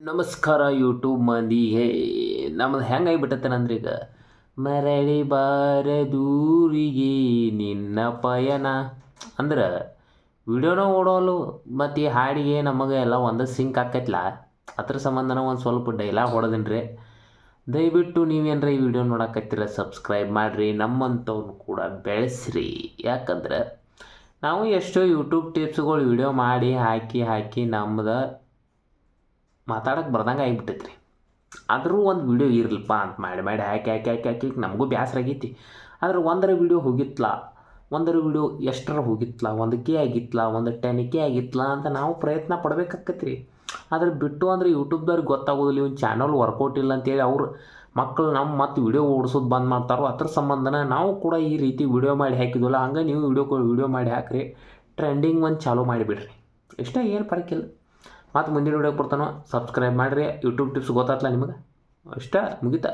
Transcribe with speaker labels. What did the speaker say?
Speaker 1: ನಮಸ್ಕಾರ ಯೂಟ್ಯೂಬ್ ಮಂದಿಗೆ ನಮ್ಮದು ಹೆಂಗಾಗಿಬಿಟ್ಟತ್ತೇನಂದ್ರೆ ಈಗ ಮರಳಿ ಬಾರದೂರಿಗೆ ನಿನ್ನ ಪಯಣ ಅಂದ್ರೆ ವಿಡಿಯೋನ ಓಡೋಲು ಮತ್ತು ಈ ಹಾಡಿಗೆ ನಮಗೆ ಎಲ್ಲ ಒಂದು ಸಿಂಕ್ ಆಕೈತ್ಲ ಅದ್ರ ಸಂಬಂಧನ ಒಂದು ಸ್ವಲ್ಪ ಡೈಲಾಗ್ ಹೊಡೆದಿನಿ ರೀ. ದಯವಿಟ್ಟು ನೀವೇನರ ಈ ವಿಡಿಯೋ ನೋಡಕತ್ತೀರ ಸಬ್ಸ್ಕ್ರೈಬ್ ಮಾಡಿರಿ, ನಮ್ಮಂಥವ್ನು ಕೂಡ ಬೆಳೆಸ್ರಿ. ಯಾಕಂದ್ರೆ ನಾವು ಎಷ್ಟೋ ಯೂಟ್ಯೂಬ್ ಟಿಪ್ಸ್ಗಳು ವಿಡಿಯೋ ಮಾಡಿ ಹಾಕಿ ನಮ್ದು ಮಾತಾಡೋಕೆ ಬರ್ದಂಗೆ ಆಗಿಬಿಟ್ಟೈತೆ ರೀ. ಆದರೂ ಒಂದು ವೀಡಿಯೋ ಇರಲಿಪ್ಪ ಅಂತ ಮಾಡಿ ಹಾಕಿ ನಮಗೂ ಬೇಸರ ಆಗೈತಿ. ಆದ್ರೆ ಒಂದರ ವೀಡಿಯೋ ಹೋಗಿತ್ಲ, ಒಂದರ ವೀಡಿಯೋ ಎಷ್ಟರ ಹೋಗಿತ್ಲ, 1K ಆಗಿತ್ಲ, 10K ಆಗಿತ್ಲ ಅಂತ ನಾವು ಪ್ರಯತ್ನ ಪಡ್ಬೇಕಾಕೈತಿ ರೀ. ಆದ್ರೆ ಬಿಟ್ಟು ಅಂದ್ರೆ ಯೂಟ್ಯೂಬ್ದವ್ರಿಗೆ ಗೊತ್ತಾಗೋದಿಲ್ಲ ಇವ್ನ ಚಾನಲ್ ವರ್ಕೌಟ್ ಇಲ್ಲ ಅಂತೇಳಿ ಅವ್ರು ಮಕ್ಕಳು ನಮ್ಮ ಮತ್ತು ವೀಡಿಯೋ ಓಡಿಸೋದು ಬಂದ್ ಮಾಡ್ತಾರೋ. ಅದ್ರ ಸಂಬಂಧನ ನಾವು ಕೂಡ ಈ ರೀತಿ ವೀಡಿಯೋ ಮಾಡಿ ಹಾಕಿದ್ವಲ್ಲ, ಹಂಗೆ ನೀವು ವೀಡಿಯೋ ಮಾಡಿ ಹಾಕಿರಿ, ಟ್ರೆಂಡಿಂಗ್ ಒಂದು ಚಾಲೂ ಮಾಡಿಬಿಡ್ರಿ. ಇಷ್ಟ, ಏನು ಪರಕಿಲ್ಲ. ಮತ್ತು ಮುಂದಿನ ವೀಡಿಯೋ ಕೊಡ್ತಾನೋ, ಸಬ್ಸ್ಕ್ರೈಬ್ ಮಾಡಿರಿ. ಯೂಟ್ಯೂಬ್ ಟಿಪ್ಸ್ ಗೊತ್ತಾಗ್ತಲ್ಲ ನಿಮಗೆ, ಅಷ್ಟ ಮುಗಿತಾ.